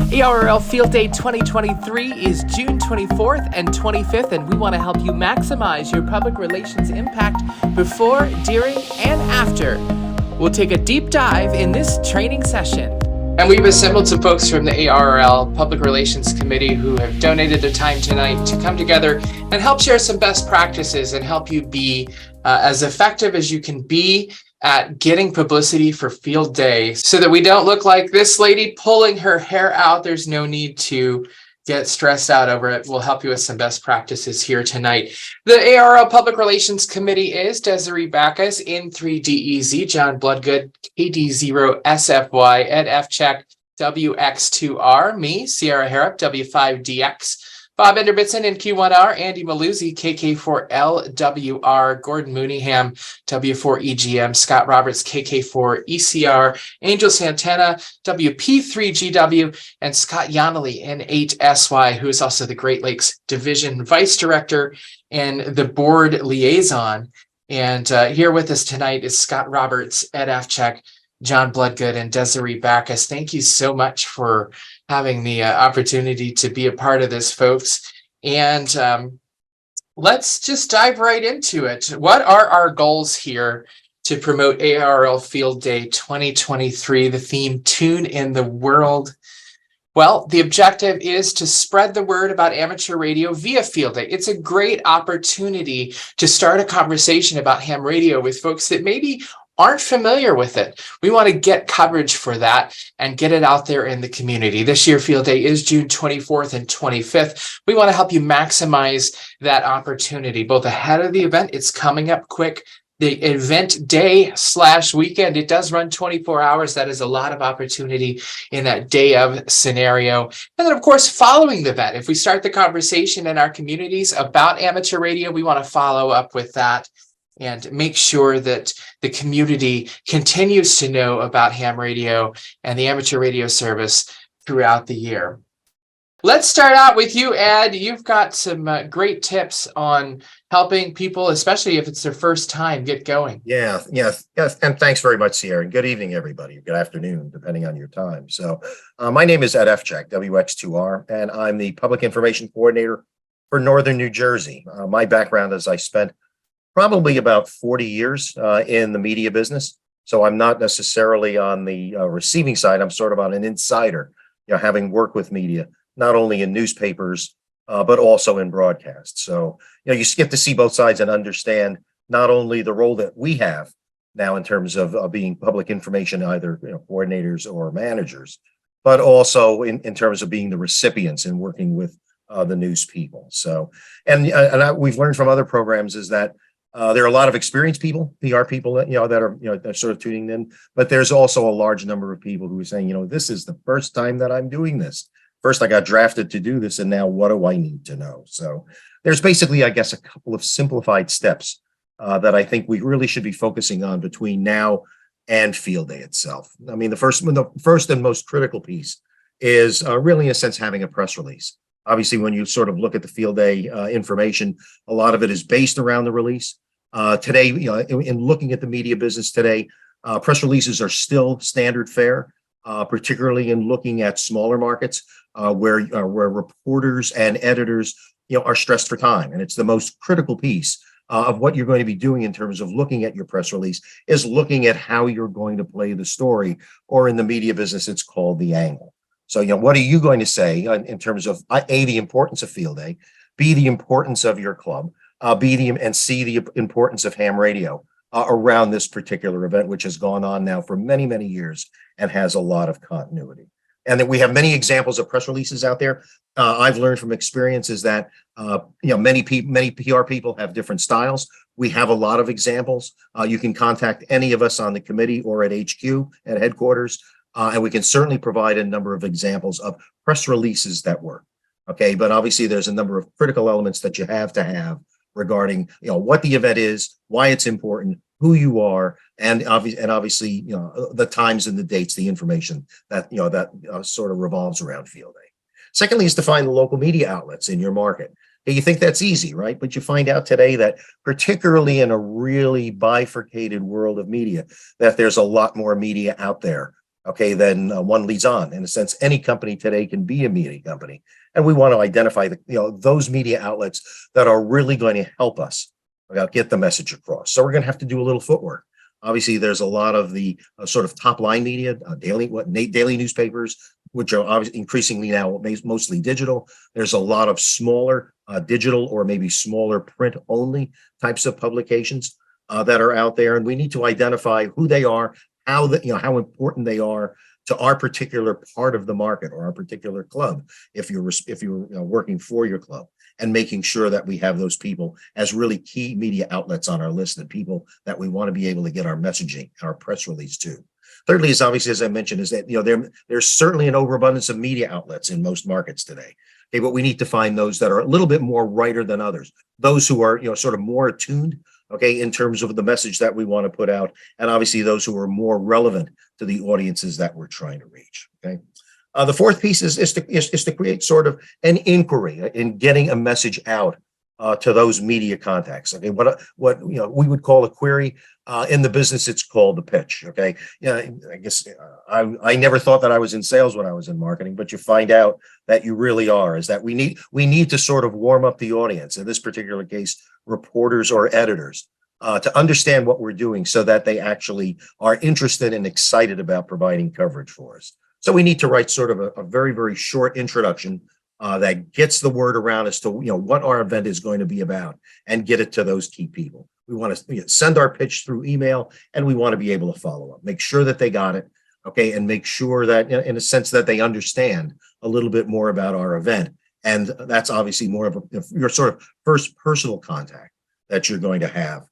ARRL Field Day 2023 is June 24th and 25th, and we want to help you maximize your public relations impact before, during, and after. We'll take a deep dive in this training session. And we've assembled some folks from the ARRL Public Relations Committee who have donated their time tonight to come together and help share some best practices and help you be as effective as you can be at getting publicity for Field Day so that we don't look like this lady pulling her hair out. There's no need to get stressed out over it. We'll help you with some best practices here tonight. The ARRL Public Relations Committee is Desiree Backus, N3DEZ, John Bloodgood, KD0SFY, Ed F. Check, WX2R, me, Sierra Harrop, W5DX, Bob Enderbitson in Q1R, Andy Maluzzi, KK4LWR, Gordon Mooneyham, W4EGM, Scott Roberts, KK4ECR, Angel Santana, WP3GW, and Scott Yonley, N8SY, who is also the Great Lakes Division Vice Director and the Board Liaison. And here with us tonight is Scott Roberts, Ed Afchek, John Bloodgood, and Desiree Backus. Thank you so much for having the opportunity to be a part of this, folks. And let's just dive right into it. What are our goals here to promote ARRL Field Day 2023, the theme Tune in the World? Well, the objective is to spread the word about amateur radio via Field Day. It's a great opportunity to start a conversation about ham radio with folks that maybe aren't familiar with it. We want to get coverage for that and get it out there in the community. This year, Field Day is June 24th and 25th. We want to help you maximize that opportunity, both ahead of the event. It's coming up quick. The event day/weekend, it does run 24 hours. That is a lot of opportunity in that day of scenario. And then, of course, following the event, if we start the conversation in our communities about amateur radio, we want to follow up with that and make sure that the community continues to know about ham radio and the amateur radio service throughout the year. Let's start out with you, Ed. You've got some great tips on helping people, especially if it's their first time, get going. Yes. And thanks very much, Sierra. And good evening, everybody. Good afternoon, depending on your time. So my name is Ed Fchek, WX2R, and I'm the Public Information Coordinator for Northern New Jersey. My background is I spent probably about 40 years in the media business. So I'm not necessarily on the receiving side. I'm sort of on an insider, having worked with media, not only in newspapers, but also in broadcast. So, you get to see both sides and understand not only the role that we have now in terms of being public information, either coordinators or managers, but also in terms of being the recipients and working with the news people. So, we've learned from other programs is that there are a lot of experienced people, PR people, that are sort of tuning in, but there's also a large number of people who are saying, this is the first time that I'm doing this. First, I got drafted to do this, and now what do I need to know? So there's basically, I guess, a couple of simplified steps that I think we really should be focusing on between now and Field Day itself. I mean, the first and most critical piece is really, in a sense, having a press release. Obviously, when you sort of look at the Field Day information, a lot of it is based around the release. Today, in looking at the media business today, press releases are still standard fare, particularly in looking at smaller markets where reporters and editors, are stressed for time. And it's the most critical piece of what you're going to be doing in terms of looking at your press release is looking at how you're going to play the story, or in the media business, it's called the angle. So, what are you going to say in terms of A, the importance of Field Day, B, the importance of your club, and C, the importance of ham radio around this particular event, which has gone on now for many, many years and has a lot of continuity. And that we have many examples of press releases out there. I've learned from experience is that many PR people have different styles. We have a lot of examples. You can contact any of us on the committee or at HQ at headquarters. And we can certainly provide a number of examples of press releases that work. Okay, but obviously there's a number of critical elements that you have to have regarding what the event is, why it's important, who you are, and obviously the times and the dates, the information that sort of revolves around Field Day. Secondly, is to find the local media outlets in your market. You think that's easy, right? But you find out today that particularly in a really bifurcated world of media, that there's a lot more media out there okay, then one leads on. In a sense, any company today can be a media company. And we want to identify those media outlets that are really going to help us get the message across. So we're going to have to do a little footwork. Obviously, there's a lot of the sort of top line media, daily newspapers, which are obviously increasingly now mostly digital. There's a lot of smaller digital or maybe smaller print only types of publications that are out there, and we need to identify who they are, how important they are to our particular part of the market or our particular club. If you're working for your club, and making sure that we have those people as really key media outlets on our list and people that we want to be able to get our messaging, our press release to. Thirdly, is obviously, as I mentioned, is that there's certainly an overabundance of media outlets in most markets today. Okay, but we need to find those that are a little bit more righter than others, those who are sort of more attuned, okay, in terms of the message that we want to put out, and obviously those who are more relevant to the audiences that we're trying to reach. Okay. The fourth piece is to create sort of an inquiry in getting a message out to those media contacts. Okay, what we would call a query in the business, it's called the pitch. Okay, I guess I never thought that I was in sales when I was in marketing, but you find out that you really are. Is that we need to sort of warm up the audience. In this particular case, reporters or editors. To understand what we're doing so that they actually are interested and excited about providing coverage for us. So we need to write sort of a very, very short introduction that gets the word around as to what our event is going to be about and get it to those key people. We want to send our pitch through email, and we want to be able to follow up, make sure that they got it, okay, and make sure that in a sense that they understand a little bit more about our event. And that's obviously more of your sort of first personal contact that you're going to have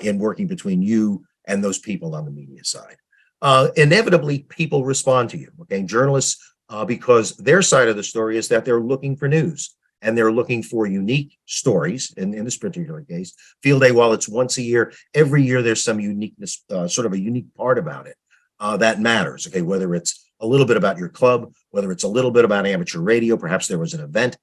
in working between you and those people on the media side. Inevitably, people respond to you, okay? Journalists, because their side of the story is that they're looking for news and they're looking for unique stories. In this particular case, Field Day, while it's once a year, every year there's some uniqueness, sort of a unique part about it that matters, okay? Whether it's a little bit about your club, whether it's a little bit about amateur radio, perhaps there was an event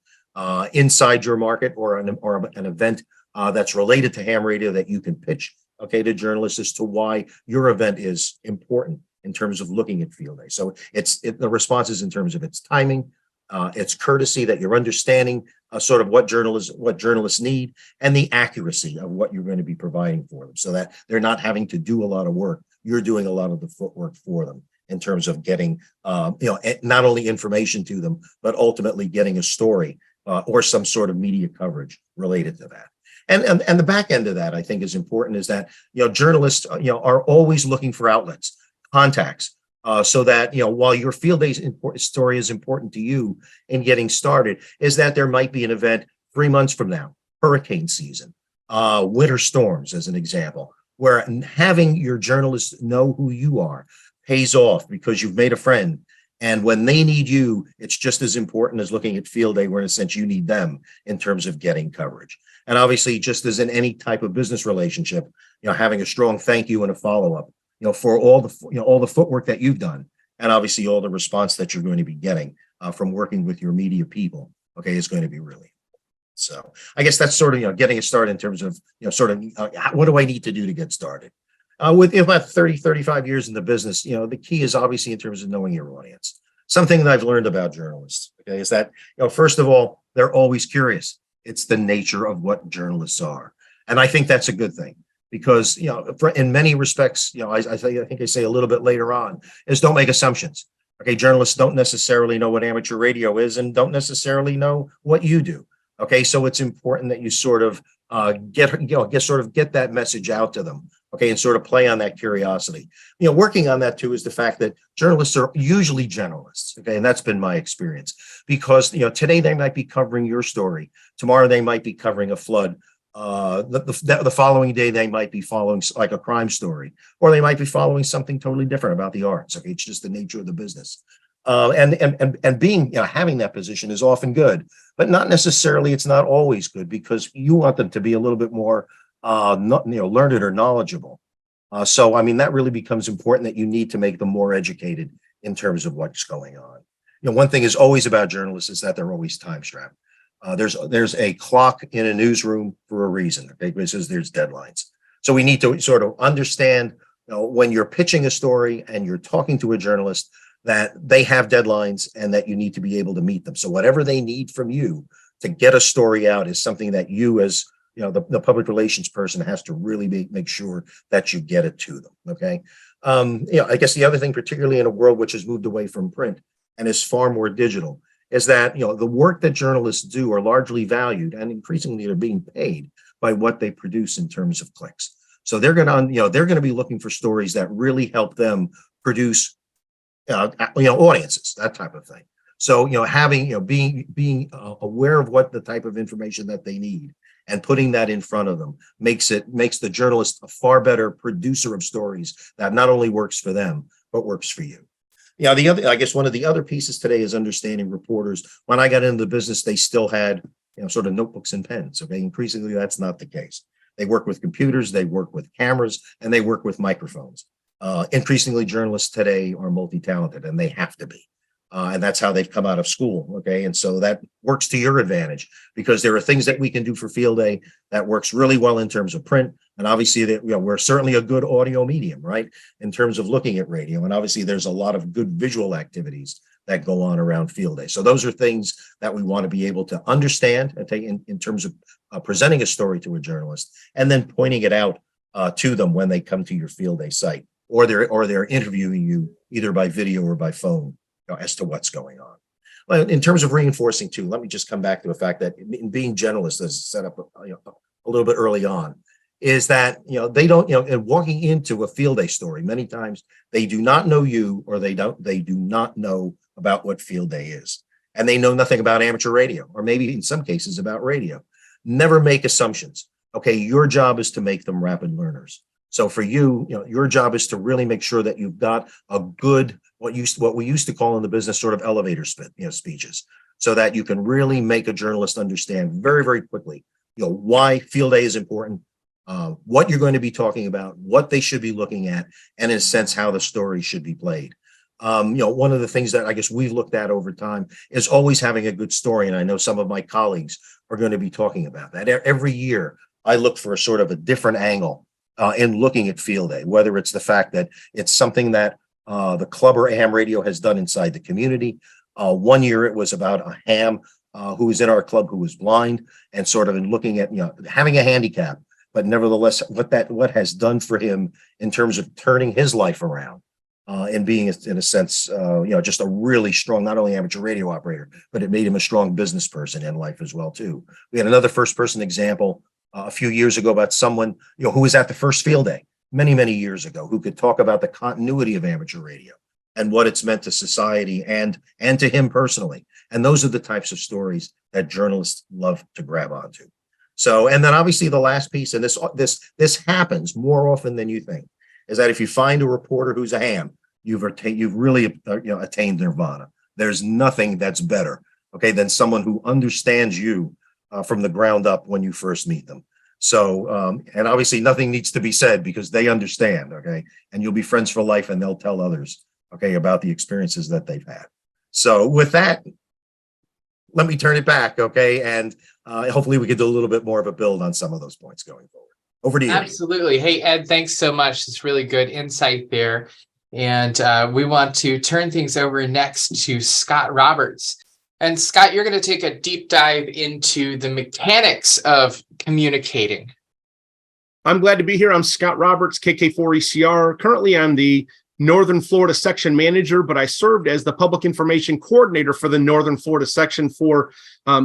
inside your market or an event that's related to ham radio that you can pitch, okay, to journalists as to why your event is important in terms of looking at Field Day. So the response is in terms of its timing, its courtesy, that you're understanding sort of what journalists need, and the accuracy of what you're going to be providing for them, so that they're not having to do a lot of work. You're doing a lot of the footwork for them in terms of getting, not only information to them, but ultimately getting a story or some sort of media coverage related to that. And the back end of that, I think, is important, is that journalists are always looking for outlets, contacts, so that while your Field Day story is important to you in getting started, is that there might be an event 3 months from now, hurricane season, winter storms, as an example, where having your journalists know who you are pays off because you've made a friend. And when they need you, it's just as important as looking at Field Day, where in a sense you need them in terms of getting coverage. And obviously, just as in any type of business relationship, having a strong thank you and a follow-up, for all the footwork that you've done, and obviously all the response that you're going to be getting from working with your media people, okay, is going to be really. So I guess that's sort of getting it started in terms of what do I need to do to get started? With about 35 years in the business, the key is obviously in terms of knowing your audience. Something that I've learned about journalists, okay, is that, first of all, they're always curious. It's the nature of what journalists are. And I think that's a good thing because, in many respects, I think I say a little bit later on, is don't make assumptions. Okay, journalists don't necessarily know what amateur radio is and don't necessarily know what you do. Okay, so it's important that you sort of get that message out to them. Okay, and sort of play on that curiosity. Working on that too is the fact that journalists are usually generalists. Okay, and that's been my experience because today they might be covering your story, tomorrow they might be covering a flood, the following day they might be following like a crime story, or they might be following something totally different about the arts. Okay, it's just the nature of the business. And being having that position is often good, but not necessarily. It's not always good because you want them to be a little bit more learned or knowledgeable. So I mean that really becomes important, that you need to make them more educated in terms of what's going on. One thing is always about journalists is that they're always time strapped. There's a clock in a newsroom for a reason, okay, because there's deadlines. So we need to sort of understand when you're pitching a story and you're talking to a journalist, that they have deadlines and that you need to be able to meet them. So whatever they need from you to get a story out is something that you, as the public relations person, has to really make sure that you get it to them. Okay. I guess the other thing, particularly in a world which has moved away from print and is far more digital, is that the work that journalists do are largely valued, and increasingly they're being paid by what they produce in terms of clicks. So they're going to be looking for stories that really help them produce audiences, that type of thing. So being aware of what the type of information that they need and putting that in front of them makes the journalist a far better producer of stories that not only works for them but works for you. One of the other pieces today is understanding reporters. When I got into the business, they still had sort of notebooks and pens. Okay, increasingly that's not the case. They work with computers, they work with cameras, and they work with microphones. Increasingly, journalists today are multi-talented, and they have to be. And that's how they've come out of school. Okay. And so that works to your advantage, because there are things that we can do for Field Day that works really well in terms of print. And obviously that we're certainly a good audio medium, right? In terms of looking at radio. And obviously there's a lot of good visual activities that go on around Field Day. So those are things that we want to be able to understand and take in terms of presenting a story to a journalist, and then pointing it out to them when they come to your Field Day site, or they're interviewing you either by video or by phone as to what's going on. Well, in terms of reinforcing too, let me just come back to the fact that in being generalist, as set up a little bit early on, is that they don't and walking into a Field Day story, many times they do not know you, or they do not know about what Field Day is, and they know nothing about amateur radio, or maybe in some cases about radio. Never make assumptions. Okay, your job is to make them rapid learners. So for you, your job is to really make sure that you've got a good, what we used to call in the business sort of elevator speeches, so that you can really make a journalist understand very, very quickly, why Field Day is important, what you're going to be talking about, what they should be looking at, and in a sense, how the story should be played. One of the things that I guess we've looked at over time is always having a good story. And I know some of my colleagues are going to be talking about that. Every year, I look for a sort of a different angle in looking at Field Day, whether it's the fact that it's something that the club or ham radio has done inside the community. One year it was about a ham who was in our club who was blind, and sort of in looking at having a handicap, but nevertheless what has done for him in terms of turning his life around and being in a sense just a really strong, not only amateur radio operator, but it made him a strong business person in life as well too. We had another first person example a few years ago about someone who was at the first Field Day many years ago, who could talk about the continuity of amateur radio and what it's meant to society and to him personally. And those are the types of stories that journalists love to grab onto. So, and then obviously the last piece, and this happens more often than you think, is that if you find a reporter who's a ham, you've really attained nirvana. There's nothing that's better, okay, than someone who understands you from the ground up when you first meet them. So, and obviously nothing needs to be said because they understand, okay, and you'll be friends for life, and they'll tell others, okay, about the experiences that they've had. So with that, let me turn it back, okay, and hopefully we can do a little bit more of a build on some of those points going forward. Over to you. Absolutely. Hey, Ed, thanks so much. It's really good insight there. And we want to turn things over next to Scott Roberts. And Scott, you're going to take a deep dive into the mechanics of communicating. I'm glad to be here. I'm Scott Roberts, KK4ECR. Currently, I'm the Northern Florida section manager, but I served as the public information coordinator for the Northern Florida section for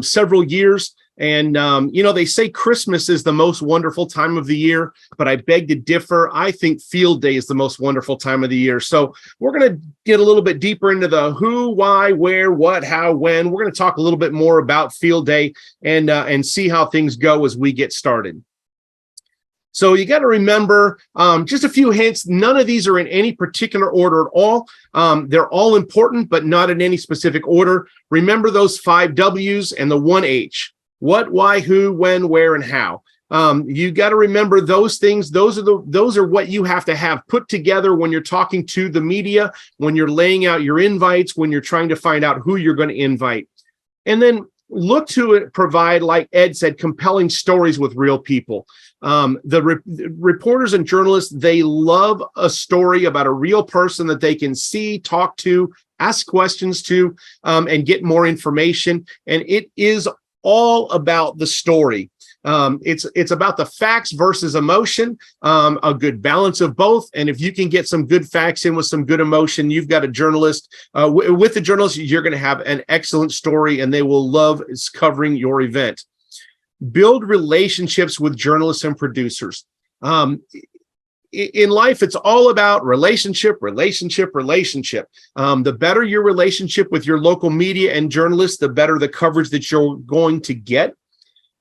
several years. And, they say Christmas is the most wonderful time of the year, but I beg to differ. I think Field Day is the most wonderful time of the year. So we're going to get a little bit deeper into the who, why, where, what, how, when. We're going to talk a little bit more about Field Day and see how things go as we get started. So you got to remember just a few hints. None of these are in any particular order at all. They're all important, but not in any specific order. Remember those 5 W's and the 1 H. What, why, who, when, where, and how. You got to remember those things. Those are what you have to have put together when you're talking to the media, when you're laying out your invites, when you're trying to find out who you're going to invite. And then look to provide, like Ed said, compelling stories with real people. The reporters and journalists, they love a story about a real person that they can see, talk to, ask questions to, and get more information. And it is all about the story. It's about the facts versus emotion, a good balance of both. And if you can get some good facts in with some good emotion, you've got a journalist. With the journalist, you're going to have an excellent story, and they will love covering your event. Build relationships with journalists and producers. In life, it's all about relationship. The better your relationship with your local media and journalists, the better the coverage that you're going to get.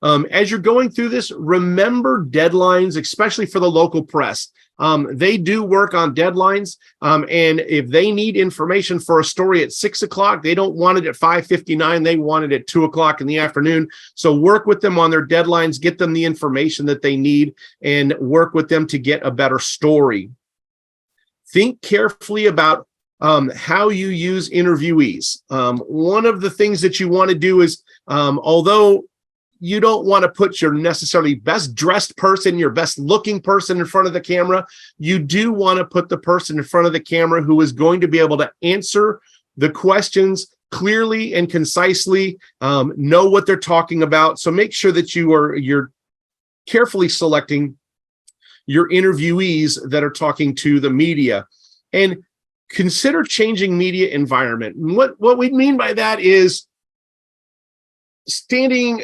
As you're going through this, remember deadlines, especially for the local press. They do work on deadlines, and if they need information for a story at 6 o'clock, they don't want it at 5:59. They want it at 2 o'clock in the afternoon. So work with them on their deadlines, get them the information that they need, and work with them to get a better story. Think carefully about how you use interviewees. One of the things that you want to do is, although you don't want to put your necessarily best dressed person, your best looking person in front of the camera, you do want to put the person in front of the camera who is going to be able to answer the questions clearly and concisely, know what they're talking about. So make sure that you're carefully selecting your interviewees that are talking to the media. And consider changing media environment. And what we mean by that is standing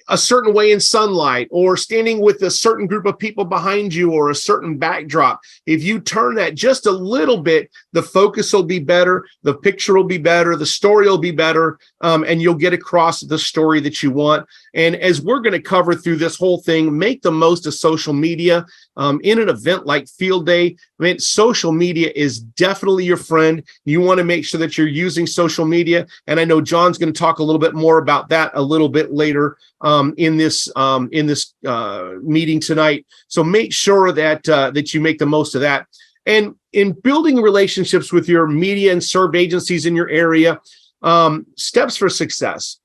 a certain way in sunlight, or standing with a certain group of people behind you, or a certain backdrop. If you turn that just a little bit, the focus will be better, the picture will be better, the story will be better, and you'll get across the story that you want. And as we're going to cover through this whole thing, make the most of social media. In an event like Field Day, I mean, social media is definitely your friend. You want to make sure that you're using social media. And I know John's going to talk a little bit more about that a little bit later in this meeting tonight. So make sure that you make the most of that. And in building relationships with your media and served agencies in your area, steps for success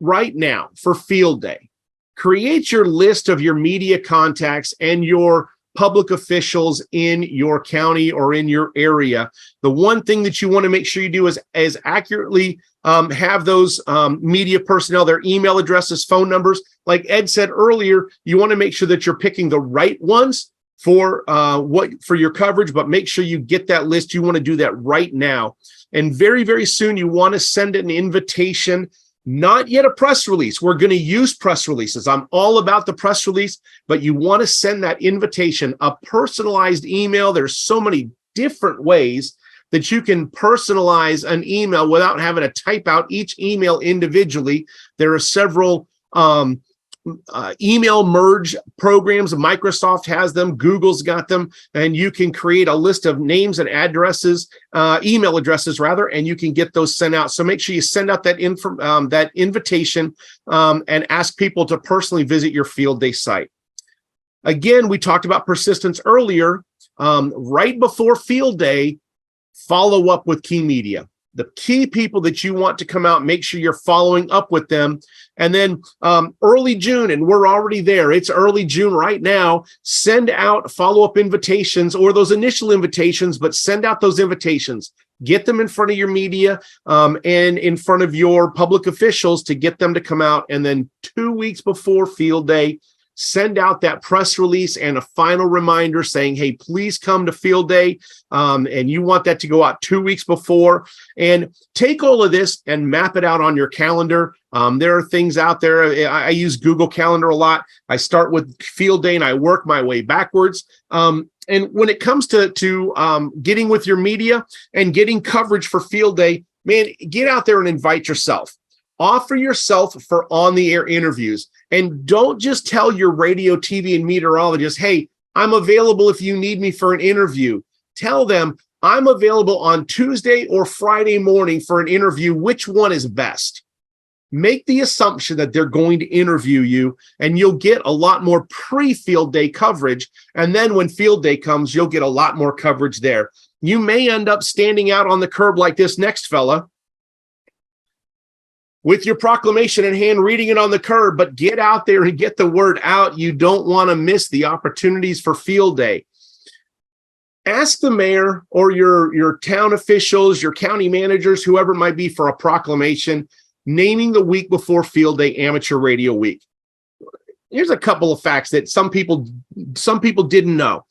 right now for Field Day. Create your list of your media contacts and your public officials in your county or in your area. The one thing that you want to make sure you do is accurately have those media personnel, their email addresses, phone numbers. Like Ed said earlier, you want to make sure that you're picking the right ones for your coverage, but make sure you get that list. You want to do that right now. And very, very soon, you want to send an invitation. Not yet a press release. We're going to use press releases. I'm all about the press release, but you want to send that invitation, a personalized email. There's so many different ways that you can personalize an email without having to type out each email individually. There are several email merge programs. Microsoft has them, Google's got them, and you can create a list of names and addresses, email addresses rather, and you can get those sent out. So make sure you send out that invitation and ask people to personally visit your Field Day site. Again, we talked about persistence earlier. Right before Field Day, follow up with key media. The key people that you want to come out, make sure you're following up with them. And then early June, and we're already there. It's early June right now. Send out follow-up invitations or those initial invitations, but send out those invitations. Get them in front of your media and in front of your public officials to get them to come out. And then 2 weeks before Field Day, send out that press release and a final reminder saying, hey, please come to Field Day. And you want that to go out 2 weeks before. And take all of this and map it out on your calendar. There are things out there. I use Google Calendar a lot. I start with Field Day and I work my way backwards. And when it comes to getting with your media and getting coverage for Field Day, man, get out there and invite yourself. Offer yourself for on-the-air interviews. And don't just tell your radio, TV, and meteorologists, hey, I'm available if you need me for an interview. Tell them, I'm available on Tuesday or Friday morning for an interview. Which one is best? Make the assumption that they're going to interview you, and you'll get a lot more pre-Field Day coverage. And then when Field Day comes, you'll get a lot more coverage there. You may end up standing out on the curb like this next fella. with your proclamation in hand, reading it on the curb, but get out there and get the word out. You don't want to miss the opportunities for Field Day. Ask the mayor or your town officials, your county managers, whoever it might be, for a proclamation naming the week before Field Day Amateur Radio Week. Here's a couple of facts that some people didn't know.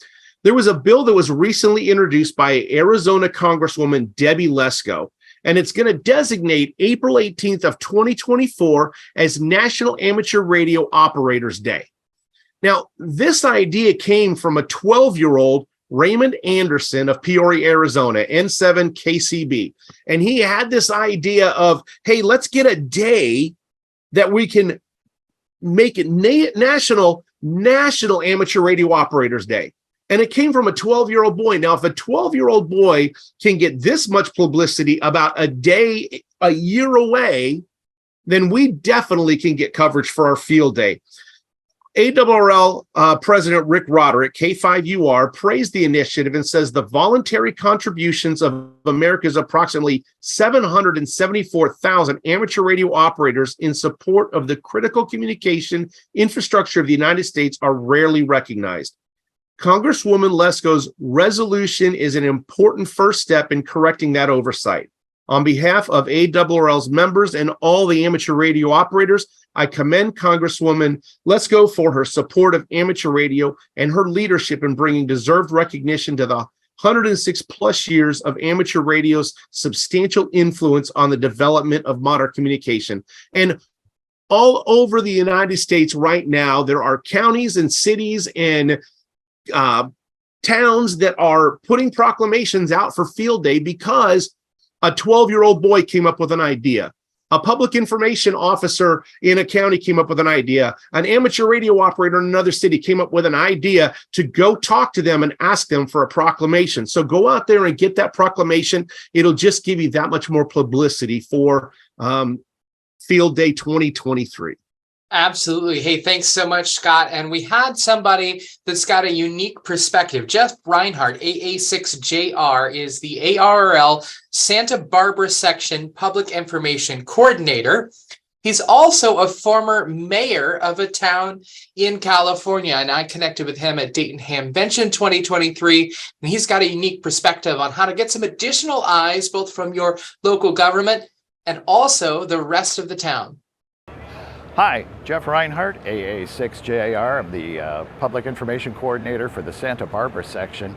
There was a bill that was recently introduced by Arizona Congresswoman Debbie Lesko, and it's going to designate April 18th of 2024 as National Amateur Radio Operators Day. Now, this idea came from a 12-year-old Raymond Anderson of Peoria, Arizona, N7KCB. And he had this idea of, hey, let's get a day that we can make it National Amateur Radio Operators Day. And it came from a 12-year-old boy. Now, if a 12-year-old boy can get this much publicity about a day a year away, then we definitely can get coverage for our Field Day. ARRL President Rick Roderick, K5UR, praised the initiative and says the voluntary contributions of America's approximately 774,000 amateur radio operators in support of the critical communication infrastructure of the United States are rarely recognized. Congresswoman Lesko's resolution is an important first step in correcting that oversight. On behalf of ARRL's members and all the amateur radio operators, I commend Congresswoman Lesko for her support of amateur radio and her leadership in bringing deserved recognition to the 106 plus years of amateur radio's substantial influence on the development of modern communication. And all over the United States right now, there are counties and cities and towns that are putting proclamations out for Field Day because a 12-year-old boy came up with an idea. A public information officer in a county came up with an idea. An amateur radio operator in another city came up with an idea to go talk to them and ask them for a proclamation. So go out there and get that proclamation. It'll just give you that much more publicity for Field Day 2023. Absolutely. Hey, thanks so much, Scott. And we had somebody that's got a unique perspective. Jeff Reinhardt, AA6JR, is the ARRL Santa Barbara Section Public Information Coordinator. He's also a former mayor of a town in California, and I connected with him at Dayton Hamvention 2023, and he's got a unique perspective on how to get some additional eyes, both from your local government and also the rest of the town. Hi, Jeff Reinhardt, AA6JR. I'm the Public Information Coordinator for the Santa Barbara section,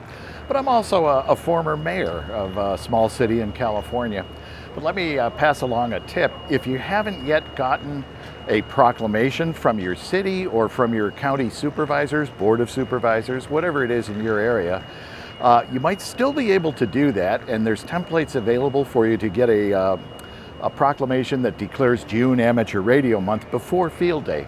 but I'm also a former mayor of a small city in California. But let me pass along a tip. If you haven't yet gotten a proclamation from your city or from your county supervisors, board of supervisors, whatever it is in your area, you might still be able to do that, and there's templates available for you to get a proclamation that declares June Amateur Radio Month before Field Day.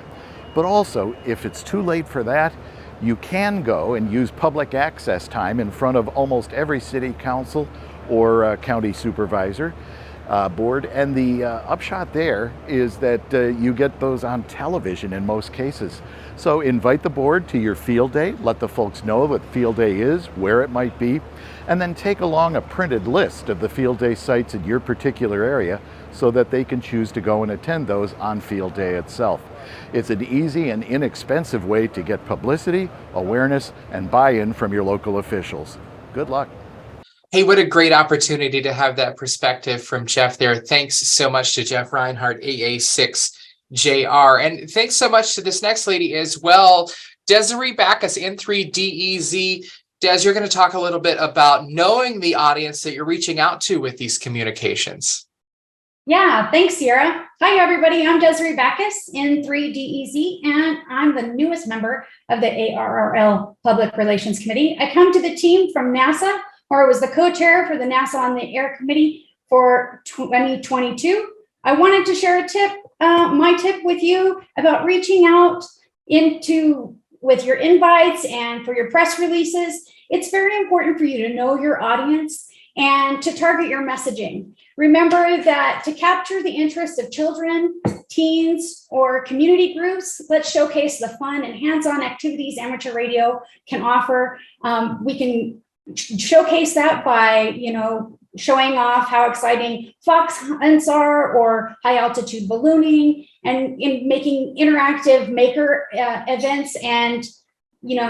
But also, if it's too late for that, you can go and use public access time in front of almost every city council or county supervisor board. And the upshot there is that you get those on television in most cases. So invite the board to your Field Day, let the folks know what Field Day is, where it might be, and then take along a printed list of the Field Day sites in your particular area so that they can choose to go and attend those on Field Day itself. It's an easy and inexpensive way to get publicity, awareness, and buy-in from your local officials. Good luck. Hey, what a great opportunity to have that perspective from Jeff there. Thanks so much to Jeff Reinhardt, AA6JR. And thanks so much to this next lady as well, Desiree Backus, N3DEZ. Des, you're going to talk a little bit about knowing the audience that you're reaching out to with these communications. Yeah, thanks, Sierra. Hi, everybody. I'm Desiree Backus, N3DEZ, and I'm the newest member of the ARRL Public Relations Committee. I come to the team from NASA, or was the co-chair for the NASA on the Air Committee for 2022. I wanted to share a tip, my tip with you about reaching out with your invites and for your press releases. It's very important for you to know your audience and to target your messaging. Remember that to capture the interest of children, teens, or community groups, let's showcase the fun and hands-on activities amateur radio can offer. We can showcase that by, showing off how exciting fox hunts are or high altitude ballooning, and in making interactive maker events and,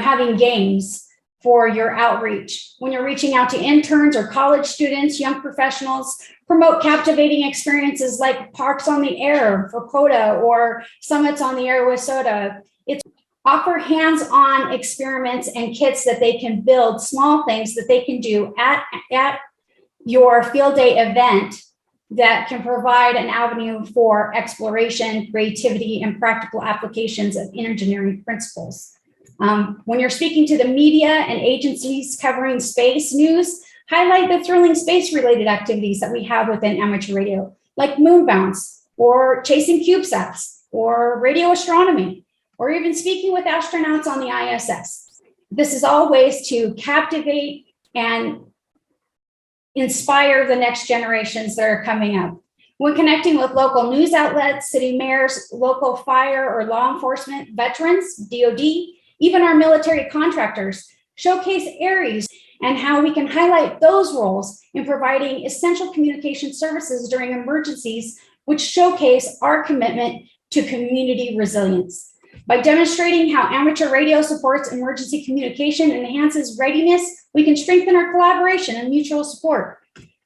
having games for your outreach. When you're reaching out to interns or college students, young professionals, promote captivating experiences like Parks on the Air for POTA or Summits on the Air with SOTA. It's offer hands-on experiments and kits that they can build, small things that they can do at your field day event that can provide an avenue for exploration, creativity, and practical applications of engineering principles. When you're speaking to the media and agencies covering space news, highlight the thrilling space-related activities that we have within amateur radio, like moon bounce, or chasing CubeSats, or radio astronomy, or even speaking with astronauts on the ISS. This is all ways to captivate and inspire the next generations that are coming up. When connecting with local news outlets, city mayors, local fire or law enforcement, veterans, DOD, even our military contractors, showcase ARRLs and how we can highlight those roles in providing essential communication services during emergencies, which showcase our commitment to community resilience. By demonstrating how amateur radio supports emergency communication and enhances readiness, we can strengthen our collaboration and mutual support.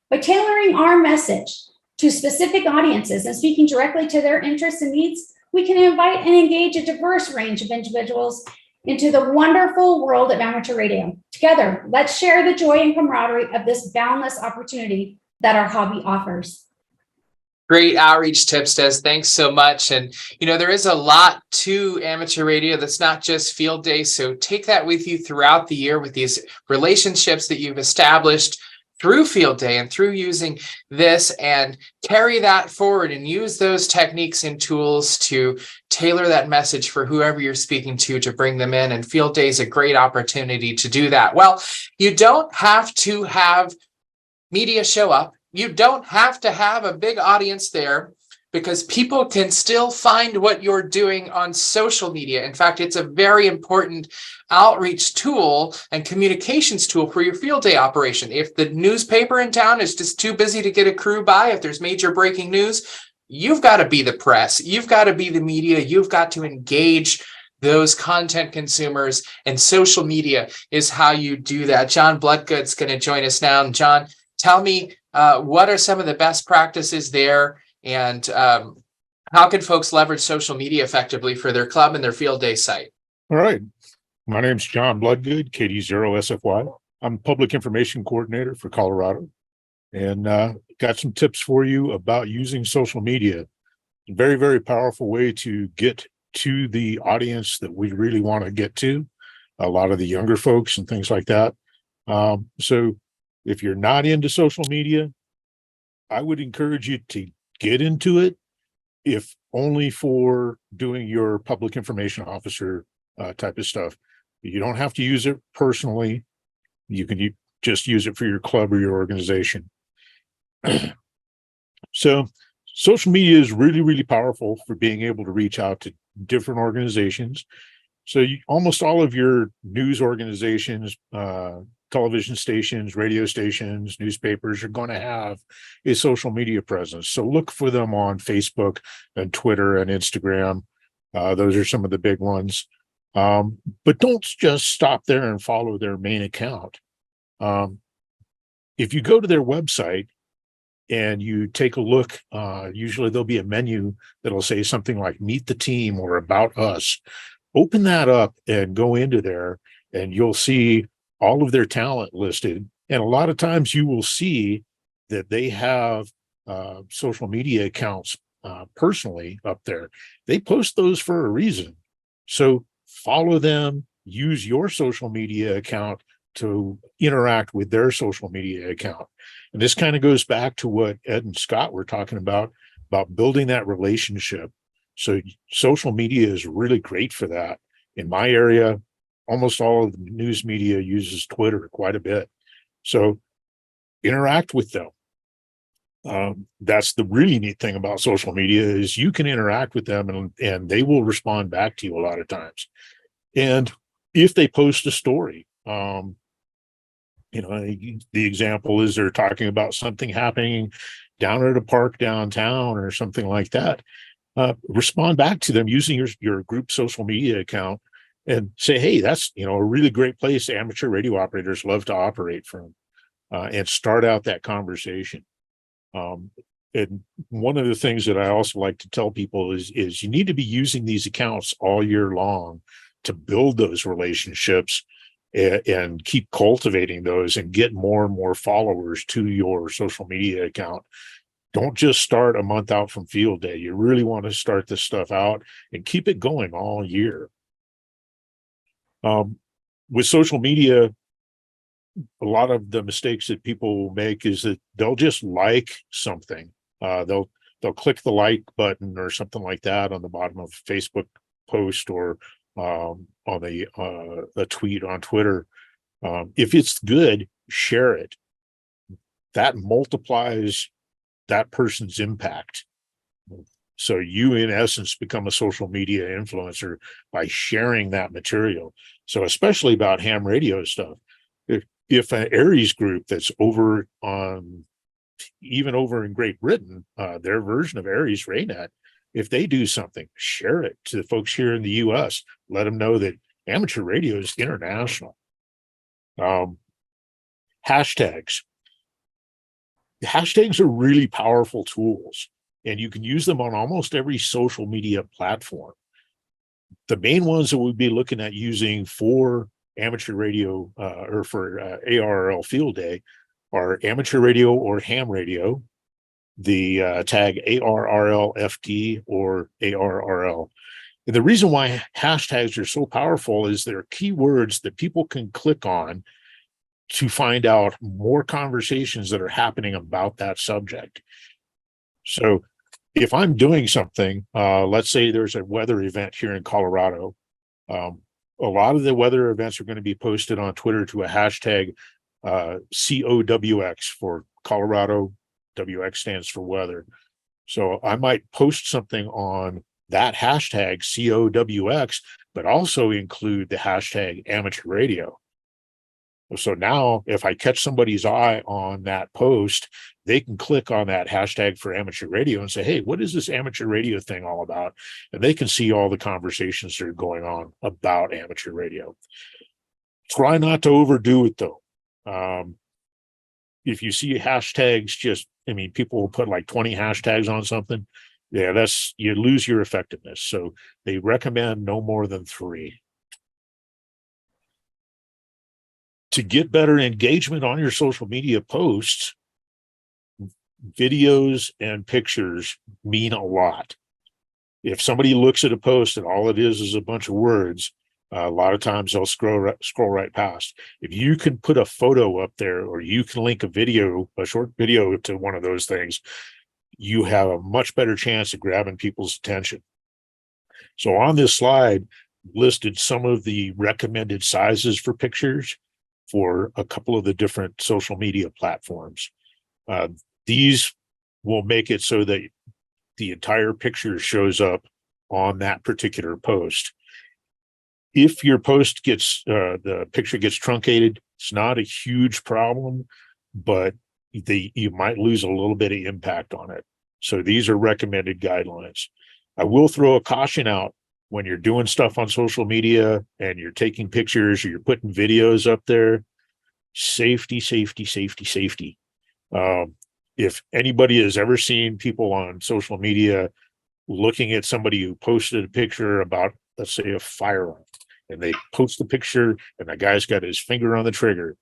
By tailoring our message to specific audiences and speaking directly to their interests and needs, we can invite and engage a diverse range of individuals into the wonderful world of amateur radio. Together, let's share the joy and camaraderie of this boundless opportunity that our hobby offers. Great outreach tips, Des. Thanks so much. And, there is a lot to amateur radio that's not just field day. So take that with you throughout the year with these relationships that you've established through field day and through using this, and carry that forward and use those techniques and tools to tailor that message for whoever you're speaking to bring them in. And field day is a great opportunity to do that. Well, you don't have to have media show up. You don't have to have a big audience there, because people can still find what you're doing on social media. In fact, it's a very important outreach tool and communications tool for your field day operation. If the newspaper in town is just too busy to get a crew by, if there's major breaking news, you've got to be the press, you've got to be the media, you've got to engage those content consumers, and social media is how you do that. John Bloodgood's going to join us now. And John, tell me, what are some of the best practices there, and how can folks leverage social media effectively for their club and their field day site? All right. My name's John Bloodgood, KD0SFY. I'm Public Information Coordinator for Colorado, and got some tips for you about using social media. Very, very powerful way to get to the audience that we really want to get to, a lot of the younger folks and things like that. So if you're not into social media, I would encourage you to get into it, if only for doing your public information officer type of stuff. You don't have to use it personally. You can just use it for your club or your organization. So social media is really, really powerful for being able to reach out to different organizations. So almost all of your news organizations, television stations, radio stations, newspapers are going to have a social media presence. So look for them on Facebook and Twitter and Instagram. Those are some of the big ones. But don't just stop there and follow their main account. If you go to their website and you take a look, usually there'll be a menu that'll say something like Meet the Team or About Us. Open that up and go into there, and you'll see all of their talent listed. And a lot of times you will see that they have social media accounts personally up there. They post those for a reason. So follow them, use your social media account to interact with their social media account. And this kind of goes back to what Ed and Scott were talking about building that relationship. So social media is really great for that. In my area, almost all of the news media uses Twitter quite a bit. So interact with them. That's the really neat thing about social media, is you can interact with them and they will respond back to you a lot of times. And if they post a story, The example is they're talking about something happening down at a park downtown or something like that. Respond back to them using your group social media account and say, hey, that's, a really great place amateur radio operators love to operate from, and start out that conversation. And one of the things that I also like to tell people is you need to be using these accounts all year long to build those relationships and keep cultivating those and get more and more followers to your social media account. Don't just start a month out from field day. You really want to start this stuff out and keep it going all year. With social media, a lot of the mistakes that people make is that they'll just like something. They'll click the like button or something like that on the bottom of a Facebook post or on a tweet on Twitter. If it's good, share it. That multiplies that person's impact. So you, in essence, become a social media influencer by sharing that material. So especially about ham radio stuff. If an Aries group that's over in Great Britain, their version of Aries Raynet, if they do something, share it to the folks here in the US. Let them know that amateur radio is international. Hashtags. Hashtags are really powerful tools, and you can use them on almost every social media platform. The main ones that we'll be looking at using for amateur radio or for ARRL Field Day are amateur radio or ham radio, the tag ARRL FD or ARRL. And the reason why hashtags are so powerful is they're keywords that people can click on to find out more conversations that are happening about that subject. So if I'm doing something, let's say there's a weather event here in Colorado, a lot of the weather events are going to be posted on Twitter to a hashtag COWX for Colorado. WX stands for weather. So I might post something on that hashtag COWX, but also include the hashtag amateur radio. So now if I catch somebody's eye on that post, they can click on that hashtag for amateur radio and say, hey, what is this amateur radio thing all about? And they can see all the conversations that are going on about amateur radio. Try not to overdo it though. If you see hashtags, people will put like 20 hashtags on something. Yeah, you lose your effectiveness. So they recommend no more than 3. To get better engagement on your social media posts, videos and pictures mean a lot. If somebody looks at a post and all it is a bunch of words, a lot of times they'll scroll right past. If you can put a photo up there or you can link a short video to one of those things, you have a much better chance of grabbing people's attention. So on this slide, listed some of the recommended sizes for pictures for a couple of the different social media platforms. These will make it so that the entire picture shows up on that particular post. If your post the picture gets truncated, it's not a huge problem, but you might lose a little bit of impact on it. So these are recommended guidelines. I will throw a caution out when you're doing stuff on social media and you're taking pictures or you're putting videos up there. Safety. If anybody has ever seen people on social media looking at somebody who posted a picture about, let's say, a firearm, and they post the picture and the guy's got his finger on the trigger,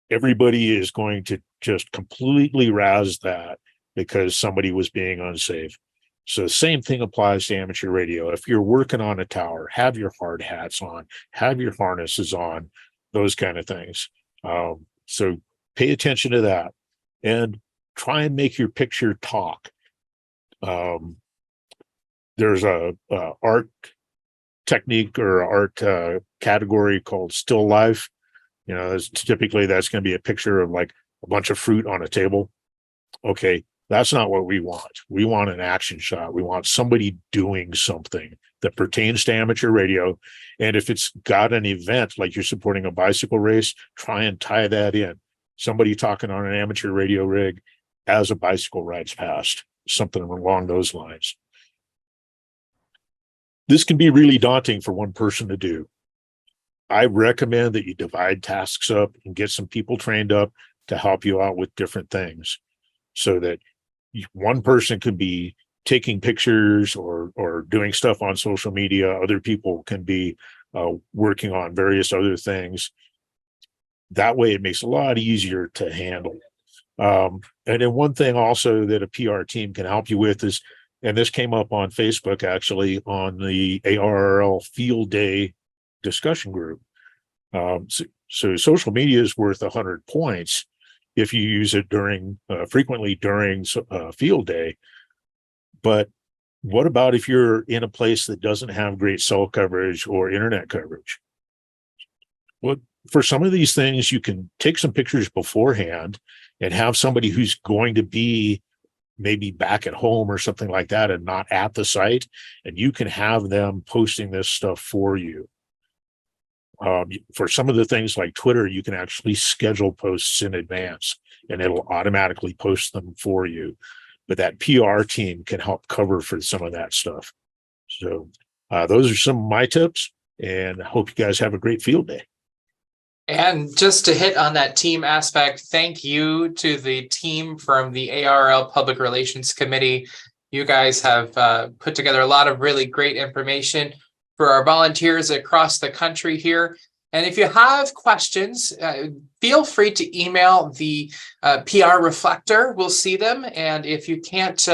everybody is going to just completely razz that because somebody was being unsafe. So the same thing applies to amateur radio. If you're working on a tower, have your hard hats on, have your harnesses on, those kind of things. So pay attention to that and try and make your picture talk. There's a art technique or art category called still life. Typically that's going to be a picture of like a bunch of fruit on a table. Okay, that's not what we want. We want an action shot. We want somebody doing something that pertains to amateur radio. And if it's got an event, like you're supporting a bicycle race, try and tie that in. Somebody talking on an amateur radio rig as a bicycle rides past, something along those lines. This can be really daunting for one person to do. I recommend that you divide tasks up and get some people trained up to help you out with different things, so that one person could be taking pictures or doing stuff on social media. Other people can be working on various other things. That way it makes it a lot easier to handle. And then one thing also that a PR team can help you with is, and this came up on Facebook actually, on the ARRL Field Day discussion group. So social media is worth 100 points if you use it frequently during field day. But what about if you're in a place that doesn't have great cell coverage or internet coverage? Well, for some of these things, you can take some pictures beforehand and have somebody who's going to be maybe back at home or something like that and not at the site, and you can have them posting this stuff for you. For some of the things like Twitter, you can actually schedule posts in advance and it'll automatically post them for you. But that PR team can help cover for some of that stuff. So those are some of my tips, and I hope you guys have a great field day. And just to hit on that team aspect, thank you to the team from the ARRL Public Relations Committee. You guys have put together a lot of really great information for our volunteers across the country here. And if you have questions, feel free to email the PR Reflector. We'll see them. And if you can't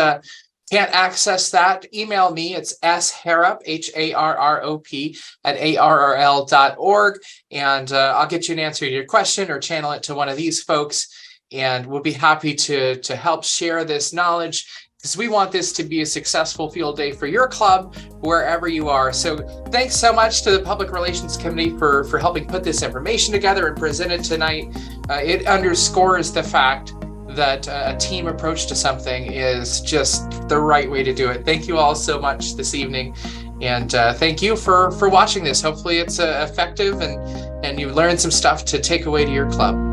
access that, email me. It's sharrop, HARROP, at ARRL.org. And I'll get you an answer to your question or channel it to one of these folks. And we'll be happy to help share this knowledge, because we want this to be a successful field day for your club, wherever you are. So thanks so much to the Public Relations Committee for helping put this information together and present it tonight. It underscores the fact that a team approach to something is just the right way to do it. Thank you all so much this evening. And thank you for watching this. Hopefully it's effective and you learned some stuff to take away to your club.